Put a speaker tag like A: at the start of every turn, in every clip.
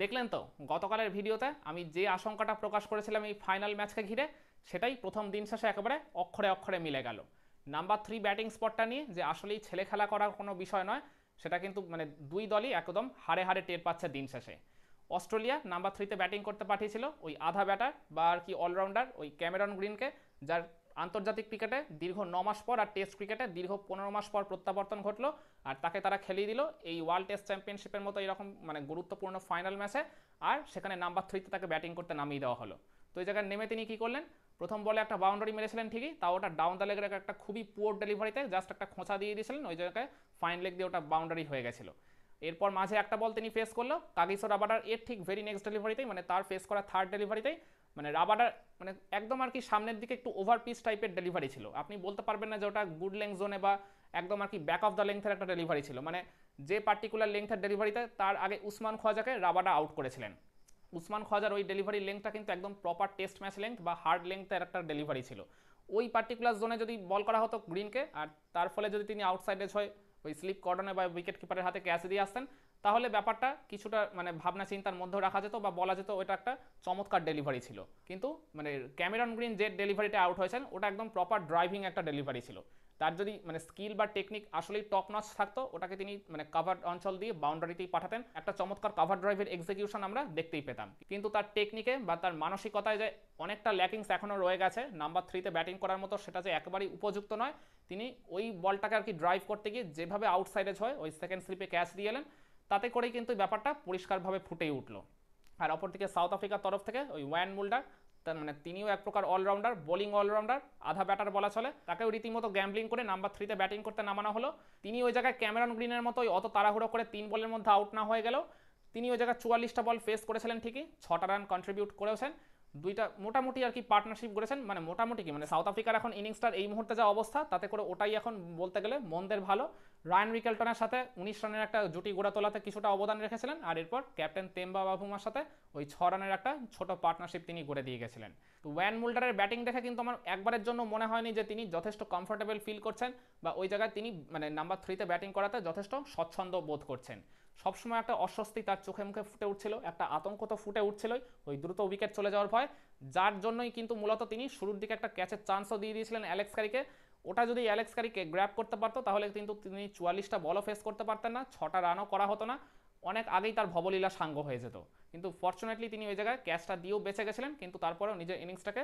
A: দেখলেন তো গতকালের ভিডিওতে আমি যে আশঙ্কাটা প্রকাশ করেছিলাম এই ফাইনাল ম্যাচকে ঘিরে, সেটাই প্রথম দিন শেষে একেবারে অক্ষরে অক্ষরে মিলে গেল। নাম্বার 3 ব্যাটিং স্পটটা নিয়ে যে আসলেই ছেলে খেলা করার কোনো বিষয় নয়, সেটা কিন্তু দুই দলই একদম হারে হারে টের পাচ্ছে দিন শেষে। অস্ট্রেলিয়া নাম্বার 3-তে ব্যাটিং করতে পাঠিয়েছিল ওই আধা ব্যাটার বা আর কি অলরাউন্ডার ওই ক্যামেরন গ্রিনকে, যার আন্তর্জাতিক ক্রিকেটে দীর্ঘ 9 মাস পর আর টেস্ট ক্রিকেটে দীর্ঘ 15 মাস পর প্রত্যাবর্তন ঘটলো। আর তাকে তারা খেলিয়ে দিল এই ওয়ার্ল্ড টেস্ট চ্যাম্পিয়নশিপের মতো এরকম গুরুত্বপূর্ণ ফাইনাল ম্যাচে। আর সেখানে নাম্বার 3-তে তাকে ব্যাটিং করতে নামিয়ে দেওয়া হলো। তো এই জায়গায় নেমে তিনি কী করলেন, প্রথম বলে একটা বাউন্ডারি মেরেছিলেন ঠিকই, তাও ওটা ডাউন দ্য লেগের একটা খুবই পুয়ার ডেলিভারিতে জাস্ট একটা খোঁচা দিয়ে দিয়েছিলেন, ওই জায়গায় ফাইন লেগ দিয়ে ওটা বাউন্ডারি হয়ে গেছিলো। এরপর মাঝে একটা বল তিনি ফেস করলো কাগিসো রাবাডার এর ঠিক ভেরি নেক্সট ডেলিভারিতেই, তার ফেস করা থার্ড ডেলিভারিতেই রাবাডার একদম আর কি সামনের দিকে একটু ওভার পিচ টাইপের ডেলিভারি ছিল। আপনি বলতে পারবেন না যে ওটা গুড লেংথ জোনে বা একদম আর কি ব্যাক অফ দ্য লেংথের একটা ডেলিভারি ছিল। যে পার্টিকুলার লেংথের ডেলিভারিতে তার আগে উসমান খোয়াজাকে রাবাডা আউট করেছিলেন। উসমান খোয়াজার ওই ডেলিভারি লেংথটা কিন্তু একদম প্রপার টেস্ট ম্যাচ লেংথ বা হার্ড লেংথের একটা ডেলিভারি ছিল। ওই পার্টিকুলার জোনে যদি বল করা হতো গ্রিনকে, আর তার ফলে যদি তিনি আউটসাইডে হয়ে ওই স্লিপ কর্ডনে বা উইকেট কিপারের হাতে ক্যাচ দিয়ে আসতেন, তাহলে ব্যাপারটা কিছুটা ভাবনা চিন্তার মধ্যেও রাখা যেত বা বলা যেত ওটা একটা চমৎকার ডেলিভারি ছিল। কিন্তু ক্যামেরন গ্রিন যে ডেলিভারিটা আউট হয়েছেন ওটা একদম প্রপার ড্রাইভিং একটা ডেলিভারি ছিল। তার যদি স্কিল বা টেকনিক আসলেই টপ নচ থাকতো, ওটাকে তিনি কাভার অঞ্চল দিয়ে বাউন্ডারিতেই পাঠাতেন, একটা চমৎকার কাভার ড্রাইভের এক্সিকিউশন আমরা দেখতেই পেতাম। কিন্তু তার টেকনিকে বা তার মানসিকতায় যে অনেকটা ল্যাকিংস এখনও রয়ে গেছে নাম্বার 3-তে ব্যাটিং করার মতো, সেটা যে একেবারেই উপযুক্ত নয়। তিনি ওই বলটাকে আর কি ড্রাইভ করতে গিয়ে যেভাবে আউটসাইডে হয় ওই সেকেন্ড স্লিপে ক্যাচ দিয়ে এলেন, তাতে করেই কিন্তু ব্যাপারটা পরিষ্কারভাবে ফুটেই উঠলো। আর অপরদিকে সাউথ আফ্রিকার তরফ থেকে ওই ওয়ান মুল্ডার, তার তিনিও এক প্রকার অলরাউন্ডার, বোলিং অলরাউন্ডার, আধা ব্যাটার বলা চলে, তাকেও রীতিমতো গ্যাম্বলিং করে নাম্বার 3-তে ব্যাটিং করতে নামানো হলো। তিনি ওই জায়গায় ক্যামেরন গ্রিনের মতো অত তাড়াহুড়ো করে 3 বলের মধ্যে আউট না হয়ে গেলেও তিনি ওই জায়গায় 44টা বল ফেস করেছিলেন ঠিকই, 6টা রান কন্ট্রিবিউট করেছেন, দুইটা মোটামুটি আর কি পার্টনারশিপ করেছেন। মোটামুটি কি সাউথ আফ্রিকার এখন ইনিংসটার এই মুহূর্তে যা অবস্থা, তাতে করে ওটাই এখন বলতে গেলে মন্দের ভালো। রায়ান রিকেলটনের সাথে 19 রানের একটা জুটি গোড়া তোলাতে কিছুটা অবদান রেখেছিলেন, আর এরপর ক্যাপ্টেন তেম্বা বাভুমার সাথে ওই 6 রানের একটা ছোট পার্টনারশিপ তিনি গড়ে দিয়ে গেছিলেন। তো ওয়ান মুল্ডারের ব্যাটিং দেখে কিন্তু আমার একবারের জন্য মনে হয়নি যে তিনি যথেষ্ট কমফোর্টেবল ফিল করছেন বা ওই জায়গায় তিনি নাম্বার 3-তে ব্যাটিং করাতে যথেষ্ট স্বচ্ছন্দ বোধ করছেন। সবসময় একটা অস্বস্তি তার চোখে মুখে ফুটে উঠছিল, একটা আতঙ্ক তো ফুটে উঠছিলই ওই দ্রুত উইকেট চলে যাওয়ার ভয়, যার জন্যই কিন্তু মূলত তিনি শুরুর দিকে একটা ক্যাচের চান্সও দিয়ে দিয়েছিলেন অ্যালেক্স ক্যারিকে। ওটা যদি অ্যালেক্স ক্যারিকে গ্র্যাব করতে পারতো তাহলে কিন্তু তিনি 44টা বলও ফেস করতে পারতেন না, 6টা রানও করা হতো না, অনেক আগেই তার ভবলীলা সাঙ্গ হয়ে যেত। কিন্তু ফর্চুনেটলি তিনি ওই জায়গায় ক্যাচটা দিয়েও বেঁচে গেছিলেন, কিন্তু তারপরেও নিজের ইনিংসটাকে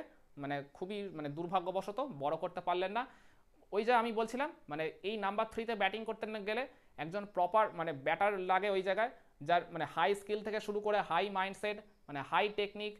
A: খুবই দুর্ভাগ্যবশত বড় করতে পারলেন না। ওই যে আমি বলছিলাম এই নাম্বার 3-তে ব্যাটিং করতে গেলে একজন প্রপার ব্যাটার লাগে ওই জায়গায়, যার হাই স্কিল থেকে শুরু করে হাই মাইন্ডসেট, হাই টেকনিক,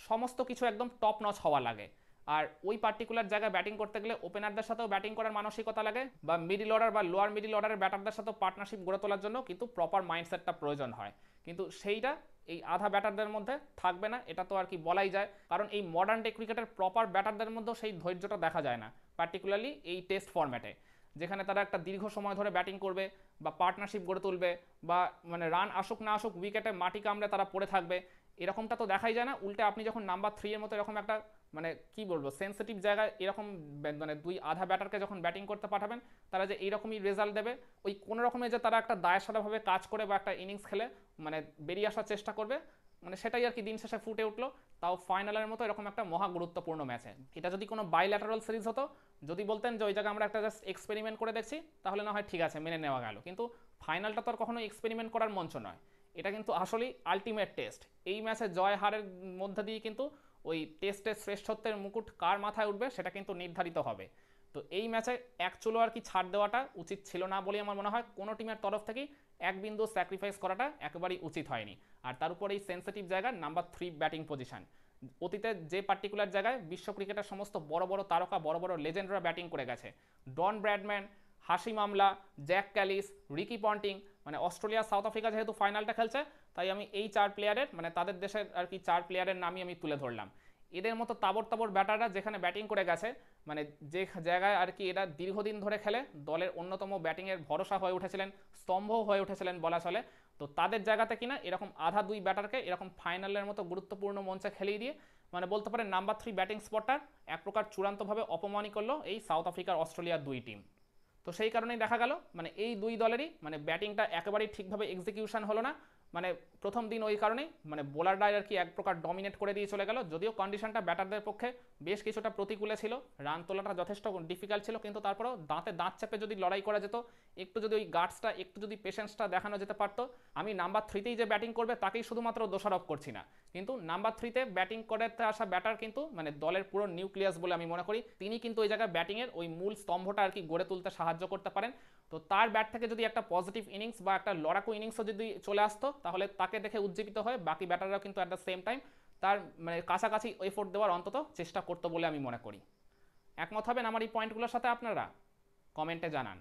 A: সমস্ত কিছু একদম টপ নচ হওয়া লাগে। আর ওই পার্টিকুলার জায়গায় ব্যাটিং করতে গেলে ওপেনারদের সাথেও ব্যাটিং করার মানসিকতা লাগে, বা মিডিল অর্ডার বা লোয়ার মিডিল অর্ডারের ব্যাটারদের সাথেও পার্টনারশিপ গড়ে তোলার জন্য কিন্তু প্রপার মাইন্ডসেটটা প্রয়োজন হয়। কিন্তু সেইটা এই আধা ব্যাটারদের মধ্যে থাকবে না, এটা তো আর কি বলাই যায়, কারণ এই মডার্ন ডে ক্রিকেটের প্রপার ব্যাটারদের মধ্যেও সেই ধৈর্যটা দেখা যায় না, পার্টিকুলারলি এই টেস্ট ফরম্যাটে, যেখানে তারা একটা দীর্ঘ সময় ধরে ব্যাটিং করবে বা পার্টনারশিপ গড়ে তুলবে, বা রান আসুক না আসুক উইকেটে মাটি কামড়ে তারা পড়ে থাকবে, এরকমটা তো দেখাই যায় না। উল্টে আপনি যখন নাম্বার 3-এর মতো এরকম একটা কি বলবো সেন্সিটিভ জায়গায় এরকম দুই আধা ব্যাটারকে যখন ব্যাটিং করতে পাঠাবেন, তারা যে এইরকমই রেজাল্ট দেবে, ওই কোনো রকমের যে তারা একটা দায়সারাভাবে কাজ করে বা একটা ইনিংস খেলে বেরিয়ে আসার চেষ্টা করবে, সেটাই আর কি দিন শেষে ফুটে উঠলো, তাও ফাইনালের মতো এরকম একটা মহা গুরুত্বপূর্ণ ম্যাচে। এটা যদি কোনো বাইল্যাটারাল সিরিজ হতো, যদি বলতেন যে ওই জায়গায় আমরা একটা জাস্ট এক্সপেরিমেন্ট করে দেখছি, তাহলে না হয় ঠিক আছে, মেনে নেওয়া গেল। কিন্তু ফাইনালটা তো আর কখনো এক্সপেরিমেন্ট করার মঞ্চ নয়, এটা কিন্তু আসলেই আলটিমেট টেস্ট। এই ম্যাচে জয় হারের মধ্যে দিয়ে কিন্তু ওই টেস্টের শ্রেষ্ঠত্বের মুকুট কার মাথায় উঠবে সেটা কিন্তু নির্ধারিত হবে। তো এই ম্যাচে এক চুলো আর কি ছাড় দেওয়াটা উচিত ছিল না বলে আমার মনে হয়, কোনো টিমের তরফ থেকেই এক বিন্দু স্যাক্রিফাইস করাটা একেবারেই উচিত হয়নি। আর তার উপর এই সেন্সিটিভ জায়গায় নাম্বার 3 ব্যাটিং পজিশন, অতীতে যে পার্টিকুলার জায়গায় বিশ্ব ক্রিকেটের সমস্ত বড় বড় তারকা, বড় বড় লেজেন্ডরা ব্যাটিং করে গেছে, ডন ব্র্যাডম্যান, হাশিম আমলা, Jack Kallis, Ricky Ponting, Australia south Africa যেহেতু ফাইনালটা খেলছে, তাই আমি এই 4 প্লেয়ারের তাদের দেশের আর কি 4 প্লেয়ারের নামই আমি তুলে ধরলাম। এদের মতো তাবড় তাবড় ব্যাটাররা যেখানে ব্যাটিং করে গেছে, যে জায়গায় আর কি এরা দীর্ঘদিন ধরে খেলে, দলের অন্যতম ব্যাটিংয়ের ভরসা হয়ে উঠেছিলেন, স্তম্ভ হয়ে উঠেছিলেন বলা চলে, তো তাদের জায়গাতে কিনা এরকম আধা দুই ব্যাটারকে এরকম ফাইনালের মতো গুরুত্বপূর্ণ মঞ্চে খেলিয়ে দিয়ে বলতে পারেন নাম্বার 3 ব্যাটিং স্পটটার এক প্রকার চূড়ান্তভাবে অপমানই করলো এই সাউথ আফ্রিকার অস্ট্রেলিয়ার দুই টিম। তো সেই কারণেই দেখা গেল এই দুই দলেরই ব্যাটিংটা একেবারেই ঠিকভাবে এক্সিকিউশন হলো না, মানে প্রথম দিন ওই কারণেই মানে বোলাররাই আর কি এক প্রকার ডমিনেট করে দিয়ে চলে গেল। যদিও কন্ডিশনটা ব্যাটারদের পক্ষে বেশ কিছুটা প্রতিকূলে ছিল, রান তোলাটা যথেষ্ট ডিফিকাল্ট ছিল, কিন্তু তারপরেও দাঁতে দাঁত চেপে যদি লড়াই করা যেত, একটু যদি ওই গার্ডসটা, একটু যদি পেশেন্সটা দেখানো যেতে পারতো। আমি নাম্বার 3তেই যে ব্যাটিং করবে তাকেই শুধুমাত্র দোষারোপ করছি না, কিন্তু নাম্বার 3তে ব্যাটিং করতে আসা ব্যাটার কিন্তু মানে দলের পুরো নিউক্লিয়াস বলে আমি মনে করি। তিনি কিন্তু ওই জায়গায় ব্যাটিংয়ের ওই মূল স্তম্ভটা আর কি গড়ে তুলতে সাহায্য করতে পারেন। তো তার ব্যাট থেকে যদি একটা পজিটিভ ইনিংস বা একটা লড়াকু ইনিংসও যদি চলে আসতো, তাহলে তাকে দেখে উজ্জীবিত হয়ে বাকি ব্যাটাররাও কিন্তু অ্যাট দ্য সেম টাইম তার মানে কাছাকাছি এফোর্ট দেওয়ার অন্তত চেষ্টা করতো বলে আমি মনে করি। একমত হবেন আমার এই পয়েন্টগুলোর সাথে আপনারা? কমেন্টে জানান।